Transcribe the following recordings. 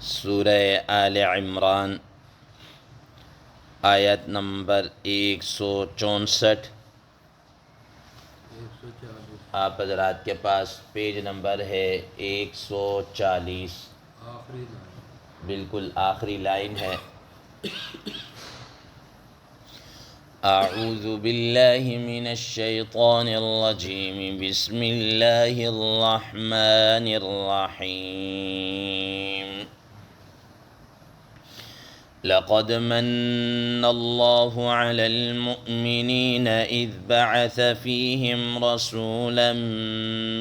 سورہ آل عمران آیت نمبر 164۔ آپ حضرات کے پاس پیج نمبر ہے 140، بالکل آخری لائن ہے۔ اعوذ باللہ من الشیطان الرجیم، بسم اللہ الرحمن الرحیم۔ لقد من الله على المؤمنين إذ بعث فيهم رسولا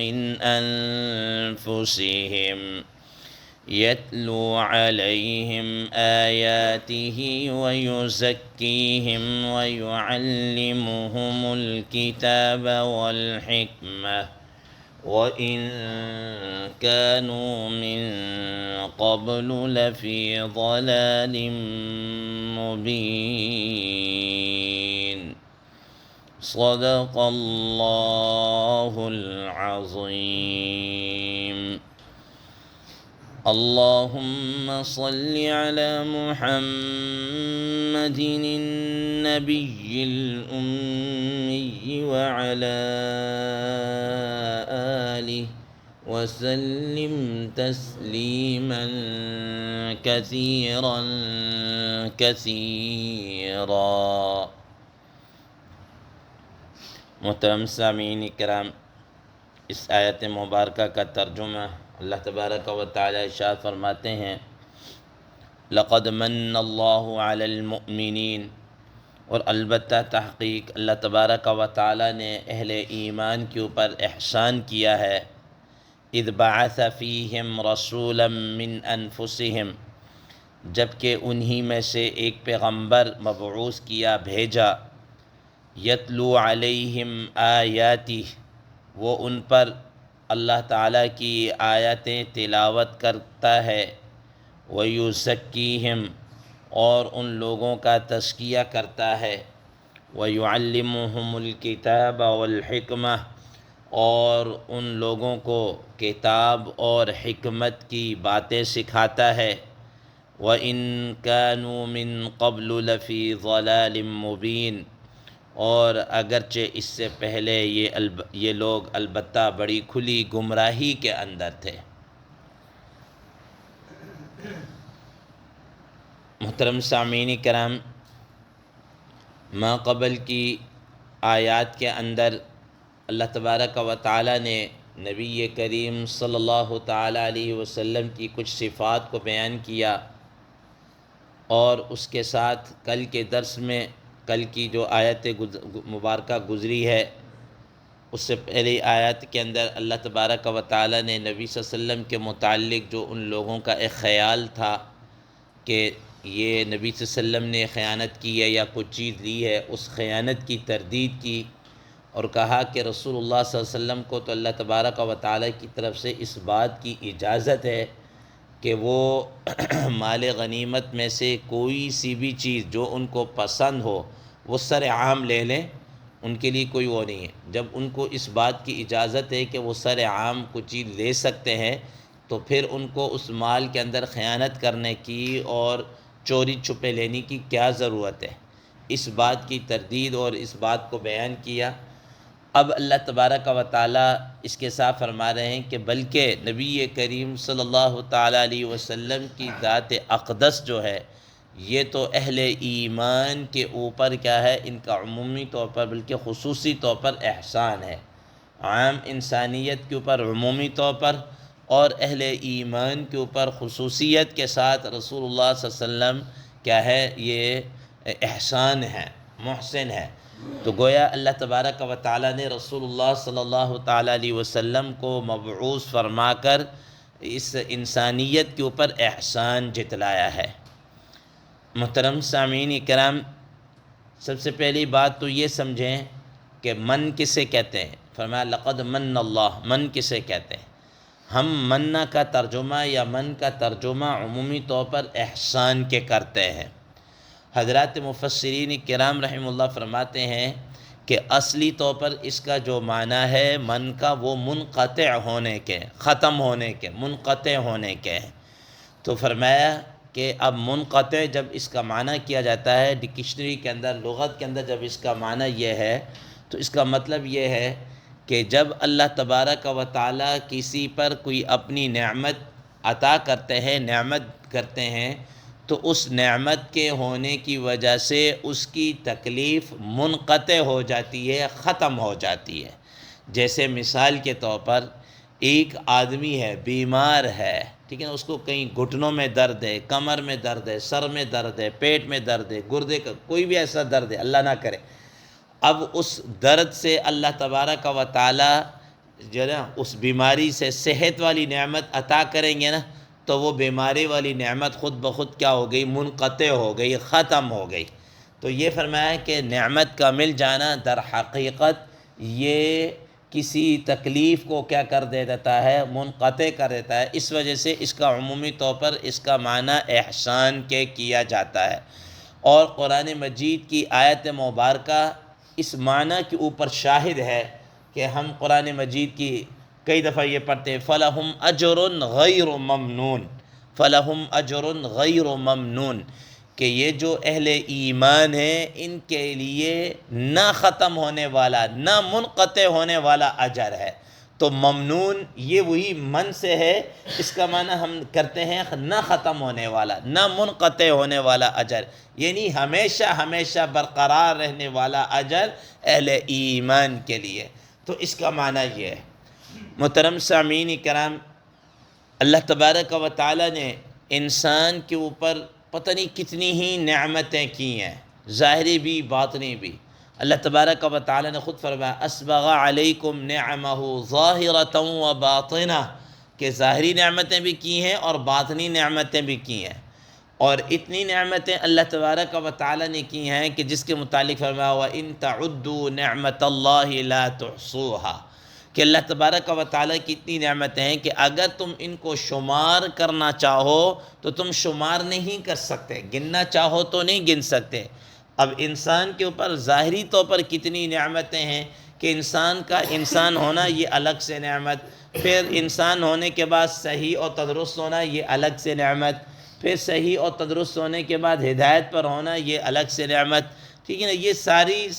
من أنفسهم يتلو عليهم آياته ويزكيهم ويعلمهم الكتاب والحكمة وَإِن كَانُوا مِن قَبْلُ لَفِي ضَلَالٍ مُبِينٍ۔ صدق اللہ العظیم۔ اللہم صل علی محمد النبی الأمی وعلی آلہ وسلم تسلیما کثیرا کثیرا۔ محترم سامعین کرام، اس آیت مبارکہ کا ترجمہ اللہ تبارک و تعالی ارشاد فرماتے ہیں، لقد من اللہ علی المؤمنین، اور البتہ تحقیق اللہ تبارک و تعالی نے اہل ایمان کے اوپر احسان کیا ہے، اذ بعث فیہم رسولا من انفسہم، جبکہ انہی میں سے ایک پیغمبر مبعوث کیا، بھیجا، یتلو علیہم آیاتہ، وہ ان پر اللہ تعالیٰ کی آیاتیں تلاوت کرتا ہے، وَيُزَكِّيهِمْ، اور ان لوگوں کا تزکیہ کرتا ہے، وَيُعَلِّمُهُمُ الْكِتَابَ وَالْحِكْمَةَ، اور ان لوگوں کو کتاب اور حکمت کی باتیں سکھاتا ہے، وَإِن كَانُوا مِن قَبْلُ لَفِي ضَلَالٍ مُبِينٍ، اور اگرچہ اس سے پہلے یہ لوگ البتہ بڑی کھلی گمراہی کے اندر تھے۔ محترم سامعین کرام، ما قبل کی آیات کے اندر اللہ تبارک و تعالی نے نبی کریم صلی اللہ تعالی علیہ وسلم کی کچھ صفات کو بیان کیا، اور اس کے ساتھ کل کے درس میں، کل کی جو آیت مبارکہ گزری ہے، اس سے پہلی آیت کے اندر اللہ تبارک و تعالی نے نبی صلی اللہ علیہ وسلم کے متعلق جو ان لوگوں کا ایک خیال تھا کہ یہ نبی صلی اللہ علیہ وسلم نے خیانت کی ہے یا کچھ چیز لی ہے، اس خیانت کی تردید کی، اور کہا کہ رسول اللہ صلی اللہ علیہ وسلم کو تو اللہ تبارک و تعالی کی طرف سے اس بات کی اجازت ہے کہ وہ مال غنیمت میں سے کوئی سی بھی چیز جو ان کو پسند ہو وہ سر عام لے لیں، ان کے لیے کوئی وہ نہیں ہے۔ جب ان کو اس بات کی اجازت ہے کہ وہ سر عام کچھ چیز لے سکتے ہیں، تو پھر ان کو اس مال کے اندر خیانت کرنے کی اور چوری چھپے لینے کی کیا ضرورت ہے؟ اس بات کی تردید اور اس بات کو بیان کیا۔ اب اللہ تبارک و تعالیٰ اس کے ساتھ فرما رہے ہیں کہ بلکہ نبی کریم صلی اللہ تعالیٰ علیہ وسلم کی ذات اقدس جو ہے، یہ تو اہل ایمان کے اوپر کیا ہے، ان کا عمومی طور پر بلکہ خصوصی طور پر احسان ہے، عام انسانیت کے اوپر عمومی طور پر، اور اہل ایمان کے اوپر خصوصیت کے ساتھ رسول اللہ صلی اللہ علیہ وسلم کیا ہے، یہ احسان ہے، محسن ہے۔ تو گویا اللہ تبارک و تعالیٰ نے رسول اللہ صلی اللہ تعالیٰ علیہ وسلم کو مبعوث فرما کر اس انسانیت کے اوپر احسان جتلایا ہے۔ محترم سامعین کرام، سب سے پہلی بات تو یہ سمجھیں کہ من کسے کہتے ہیں۔ فرمایا لقد من اللہ، من کسے کہتے ہیں؟ ہم مننا کا ترجمہ یا من کا ترجمہ عمومی طور پر احسان کے کرتے ہیں۔ حضرات مفسرین کرام رحمہ اللہ فرماتے ہیں کہ اصلی طور پر اس کا جو معنی ہے من کا، وہ منقطع ہونے کے، ختم ہونے کے، منقطع ہونے کے ہیں۔ تو فرمایا کہ اب منقطع جب اس کا معنی کیا جاتا ہے ڈکشنری کے اندر، لغت کے اندر جب اس کا معنی یہ ہے تو اس کا مطلب یہ ہے کہ جب اللہ تبارک و تعالیٰ کسی پر کوئی اپنی نعمت عطا کرتے ہیں، نعمت کرتے ہیں، تو اس نعمت کے ہونے کی وجہ سے اس کی تکلیف منقطع ہو جاتی ہے، ختم ہو جاتی ہے۔ جیسے مثال کے طور پر ایک آدمی ہے، بیمار ہے، ٹھیک ہے نا، اس کو کہیں گھٹنوں میں درد ہے، کمر میں درد ہے، سر میں درد ہے، پیٹ میں درد ہے، گردے کا کوئی بھی ایسا درد ہے، اللہ نہ کرے۔ اب اس درد سے اللہ تبارک و تعالی جو ہے نا اس بیماری سے صحت والی نعمت عطا کریں گے نا، تو وہ بیماری والی نعمت خود بخود کیا ہو گئی؟ منقطع ہو گئی، ختم ہو گئی۔ تو یہ فرمایا کہ نعمت کا مل جانا در حقیقت یہ کسی تکلیف کو کیا کر دیتا ہے؟ منقطع کر دیتا ہے۔ اس وجہ سے اس کا عمومی طور پر اس کا معنی احسان کے کیا جاتا ہے، اور قرآن مجید کی آیت مبارکہ اس معنی کے اوپر شاہد ہے کہ ہم قرآن مجید کی کئی دفعہ یہ پڑھتے ہیں فَلَهُمْ أَجْرٌ غَيْرُ مَمْنُونَ، فَلَهُمْ أَجْرٌ غَيْرُ مَمْنُونَ، کہ یہ جو اہل ایمان ہیں ان کے لیے نہ ختم ہونے والا، نہ منقطع ہونے والا اجر ہے۔ تو ممنون یہ وہی من سے ہے، اس کا معنی ہم کرتے ہیں نہ ختم ہونے والا، نہ منقطع ہونے والا اجر، یعنی ہمیشہ ہمیشہ برقرار رہنے والا اجر اہل ایمان کے لیے۔ تو اس کا معنی یہ ہے۔ محترم سامعین کرام، اللہ تبارک و تعالیٰ نے انسان کے اوپر پتہ نہیں کتنی ہی نعمتیں کی ہیں، ظاہری بھی باطنی بھی۔ اللہ تبارک و تعالیٰ نے خود فرمایا اسبغ علیکم نعمہ ظاہرۃ و باطنہ، کہ ظاہری نعمتیں بھی کی ہیں اور باطنی نعمتیں بھی کی ہیں۔ اور اتنی نعمتیں اللہ تبارک و تعالیٰ نے کی ہیں کہ جس کے متعلق فرمایا وَإِن تَعُدُّوا نِعْمَةَ اللَّهِ لَا تُحْصُوهَا، کہ اللہ تبارک و تعالیٰ کی اتنی نعمتیں ہیں کہ اگر تم ان کو شمار کرنا چاہو تو تم شمار نہیں کر سکتے، گننا چاہو تو نہیں گن سکتے۔ اب انسان کے اوپر ظاہری طور پر کتنی نعمتیں ہیں کہ انسان کا انسان ہونا یہ الگ سے نعمت، پھر انسان ہونے کے بعد صحیح اور تندرست ہونا یہ الگ سے نعمت، پھر صحیح اور تندرست ہونے کے بعد ہدایت پر ہونا یہ الگ سے نعمت، ٹھیک ہے نا۔ یہ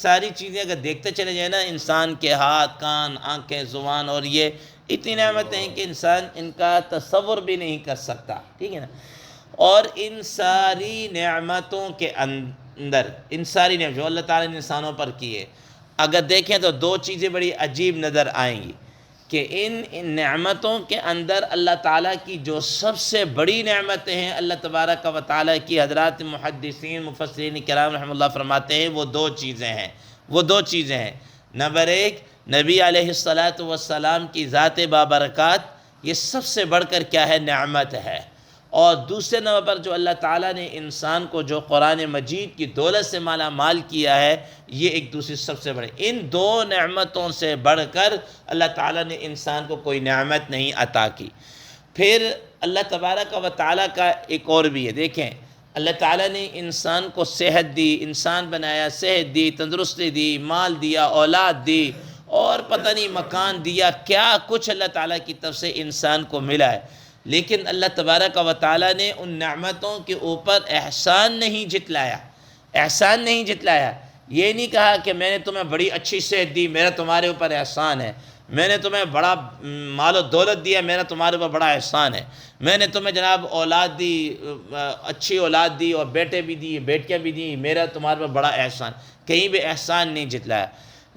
ساری چیزیں اگر دیکھتے چلے جائیں نا، انسان کے ہاتھ، کان، آنکھیں، زبان، اور یہ اتنی نعمتیں ہیں کہ انسان ان کا تصور بھی نہیں کر سکتا، ٹھیک ہے نا۔ اور ان ساری نعمتوں کے اندر، ان ساری نعمتوں جو اللہ تعالیٰ نے انسانوں پر کی ہے، اگر دیکھیں تو دو چیزیں بڑی عجیب نظر آئیں گی کہ ان نعمتوں کے اندر اللہ تعالیٰ کی جو سب سے بڑی نعمتیں ہیں اللہ تبارک و تعالیٰ کی، حضرات محدثین مفسرین کرام رحمۃ اللہ فرماتے ہیں وہ دو چیزیں ہیں۔ نمبر ایک، نبی علیہ الصلاۃ کی ذات بابرکات، یہ سب سے بڑھ کر کیا ہے؟ نعمت ہے۔ اور دوسرے نمبر پر جو اللہ تعالیٰ نے انسان کو جو قرآن مجید کی دولت سے مالا مال کیا ہے، یہ ایک دوسری سب سے بڑے، ان دو نعمتوں سے بڑھ کر اللہ تعالیٰ نے انسان کو کوئی نعمت نہیں عطا کی۔ پھر اللہ تبارک و تعالیٰ کا ایک اور بھی ہے، دیکھیں اللہ تعالیٰ نے انسان کو صحت دی، انسان بنایا، صحت دی، تندرستی دی، مال دیا، اولاد دی، اور پتہ نہیں مکان دیا، کیا کچھ اللہ تعالیٰ کی طرف سے انسان کو ملا ہے۔ لیکن اللہ تبارک و تعالیٰ نے ان نعمتوں کے اوپر احسان نہیں جتلایا، یہ نہیں کہا کہ میں نے تمہیں بڑی اچھی صحت دی، میرا تمہارے اوپر احسان ہے، میں نے تمہیں بڑا مال و دولت دیا، میرا تمہارے اوپر بڑا احسان ہے، میں نے تمہیں جناب اولاد دی، اچھی اولاد دی، اور بیٹے بھی دی، بیٹیاں بھی دی، میرا تمہارے اوپر بڑا احسان، کہیں بھی احسان نہیں جتلایا۔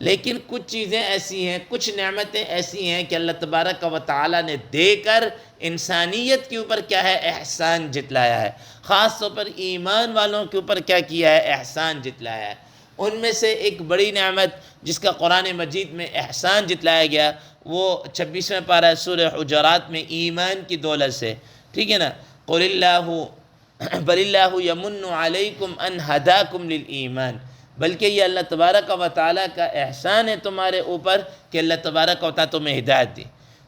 لیکن کچھ چیزیں ایسی ہیں، کچھ نعمتیں ایسی ہیں کہ اللہ تبارک و تعالیٰ نے دے کر انسانیت کے اوپر کیا ہے؟ احسان جتلایا ہے۔ خاص طور پر ایمان والوں کے اوپر کیا کیا ہے؟ احسان جتلایا ہے۔ ان میں سے ایک بڑی نعمت جس کا قرآن مجید میں احسان جتلایا گیا، وہ 26ویں پارہ سورہ حجرات میں ایمان کی دولت سے، ٹھیک ہے نا۔ قل بل اللہ یمن علیکم ان ہداکم للایمان، بلکہ یہ اللہ تبارک و تعالیٰ کا احسان ہے تمہارے اوپر کہ اللہ تبارک و تعالیٰ تمہیں ہدایت دی۔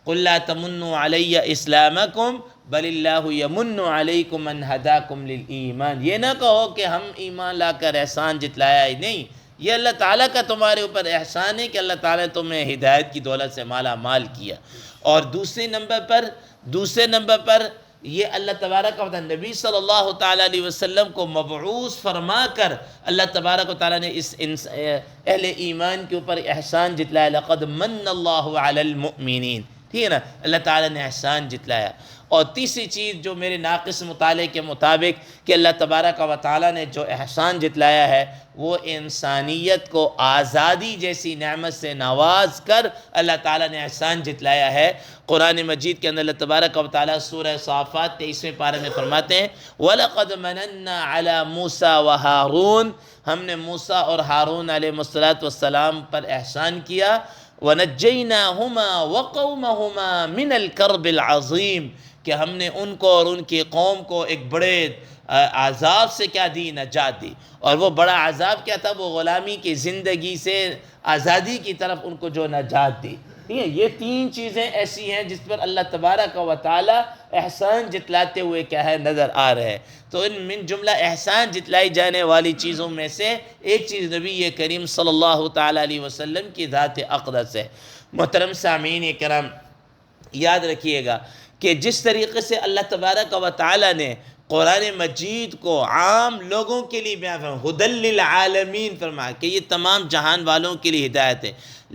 قل لا تمنوا علی اسلامکم بل اللہ یمن علیکم ان ہداکم للایمان، یہ نہ کہو کہ ہم ایمان لا کر احسان جتلایا ہی نہیں، یہ اللہ تعالیٰ کا تمہارے اوپر احسان ہے کہ اللہ تعالیٰ نے تمہیں ہدایت کی دولت سے مالا مال کیا۔ اور دوسرے نمبر پر یہ اللہ تبارک و تعالیٰ نبی صلی اللہ تعالیٰ علیہ وسلم کو مبعوث فرما کر اللہ تبارک و تعالیٰ نے اس اہل ایمان کے اوپر احسان جتلایا. لقد من اللہ علی المؤمنین، ٹھیک ہے نا، اللہ تعالیٰ نے احسان جتلایا. اور تیسری چیز جو میرے ناقص مطالعے کے مطابق کہ اللہ تبارک و تعالیٰ نے جو احسان جتلایا ہے وہ انسانیت کو آزادی جیسی نعمت سے نواز کر اللہ تعالیٰ نے احسان جتلایا ہے. قرآن مجید کے اندر اللہ تبارک و تعالیٰ سورہ صافات 23ویں پارے میں فرماتے ہیں وَلَقَدْ مَنَنَّا عَلَى مُوسَى وَهَارُونَ، ہم نے موسیٰ اور ہارون علیہ السلام پر احسان کیا. وَنَجَّيْنَاهُمَا وَقَوْمَهُمَا مِنَ الْكَرْبِ الْعَظِيمِ، کہ ہم نے ان کو اور ان کی قوم کو ایک بڑے عذاب سے کیا دی، نجات دی. اور وہ بڑا عذاب کیا تھا؟ وہ غلامی کی زندگی سے آزادی کی طرف ان کو جو نجات دی. ٹھیک ہے، یہ تین چیزیں ایسی ہیں جس پر اللہ تبارک و تعالی احسان جتلاتے ہوئے کیا ہے، نظر آ رہے ہیں. تو ان من جملہ احسان جتلائی جانے والی چیزوں میں سے ایک چیز نبی کریم صلی اللہ تعالیٰ علیہ وسلم کی ذات اقدس ہے. محترم سامعین کرام، یاد رکھیے گا کہ جس طریقے سے اللہ تبارک و تعالیٰ نے قرآن مجید کو عام لوگوں کے لیے بیان فرمایا، ھدی للعالمین فرمایا کہ یہ تمام جہان والوں کے لیے ہدایت ہے،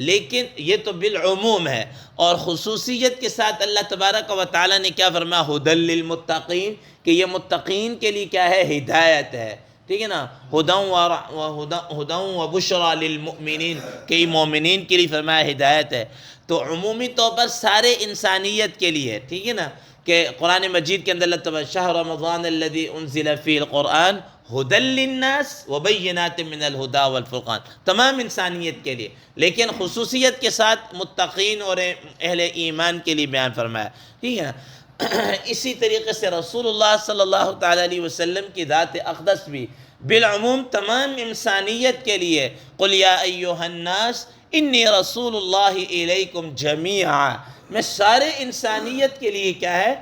لیکن یہ تو بالعموم ہے. اور خصوصیت کے ساتھ اللہ تبارک و تعالیٰ نے کیا فرمایا، ھدی للمتقین، کہ یہ متقین کے لیے کیا ہے، ہدایت ہے. ٹھیک ہے نا، ھدی و بشریٰ للمؤمنین، کہ یہ مومنین کے لیے فرمایا ہدایت ہے. تو عمومی طور پر سارے انسانیت کے لیے، ٹھیک ہے نا، کہ قرآن مجید کے اندر اللہ تعالیٰ شہر رمضان الذی انزل فیہ القرآن ھدی للناس وبینات من الھدی والفرقان، تمام انسانیت کے لیے، لیکن خصوصیت کے ساتھ متقین اور اہل ایمان کے لیے بیان فرمایا. ٹھیک ہے نا. اسی طریقے سے رسول اللہ صلی اللہ تعالیٰ علیہ وسلم کی ذات اقدس بھی بالعموم تمام انسانیت کے لیے قل یا ایھا الناس انی رسول اللہ الیکم جمیعا، میں سارے انسانیت کے لیے کیا ہے،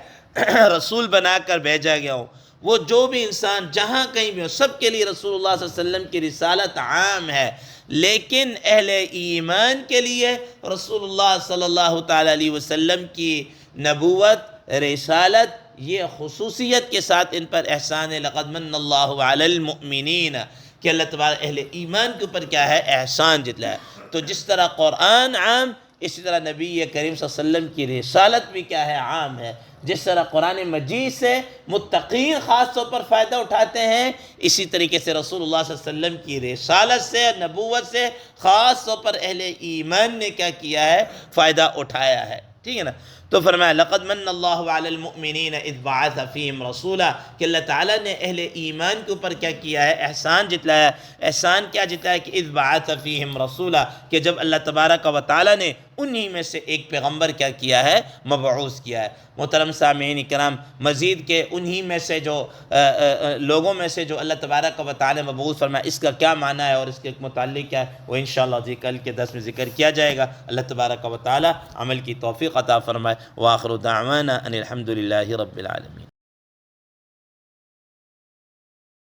رسول بنا کر بھیجا گیا ہوں. وہ جو بھی انسان جہاں کہیں بھی ہو، سب کے لیے رسول اللہ صلی اللہ علیہ وسلم کی رسالت عام ہے. لیکن اہل ایمان کے لیے رسول اللہ صلی اللہ تعالیٰ علیہ وسلم کی نبوت، رسالت، یہ خصوصیت کے ساتھ ان پر احسان ہے. لقد من اللہ علی المؤمنین، کہ اللہ تبارک اہل ایمان کے اوپر کیا ہے، احسان جتلایا. تو جس طرح قرآن عام، اسی طرح نبی کریم صلی اللہ علیہ وسلم کی رسالت بھی کیا ہے، عام ہے. جس طرح قرآن مجید سے متقین خاص طور پر فائدہ اٹھاتے ہیں، اسی طریقے سے رسول اللہ صلی اللہ علیہ وسلم کی رسالت سے، نبوت سے خاص طور پر اہل ایمان نے کیا کیا ہے، فائدہ اٹھایا ہے. ٹھیک ہے نا. تو فرمایا لقد من اللہ علی المؤمنین اذ بعث فیہم رسولا، کہ اللہ تعالیٰ نے اہل ایمان کے اوپر کیا کیا ہے، احسان جتلایا. احسان کیا جتلایا کہ اذ بعث فیہم رسولا، کہ جب اللہ تبارک و تعالیٰ نے انہی میں سے ایک پیغمبر کیا کیا ہے، مبعوث کیا ہے. محترم سامعین کرام، مزید کے انہی میں سے جو لوگوں میں سے جو اللہ تبارک و تعالیٰ نے مبعوث فرمایا، اس کا کیا معنی ہے اور اس کے متعلق کیا ہے، وہ انشاءاللہ کل کے درس میں ذکر کیا جائے گا. اللہ تبارک و تعالیٰ عمل کی توفیق عطا فرمائے. وآخر دعوانا ان الحمد للہ رب العالمین.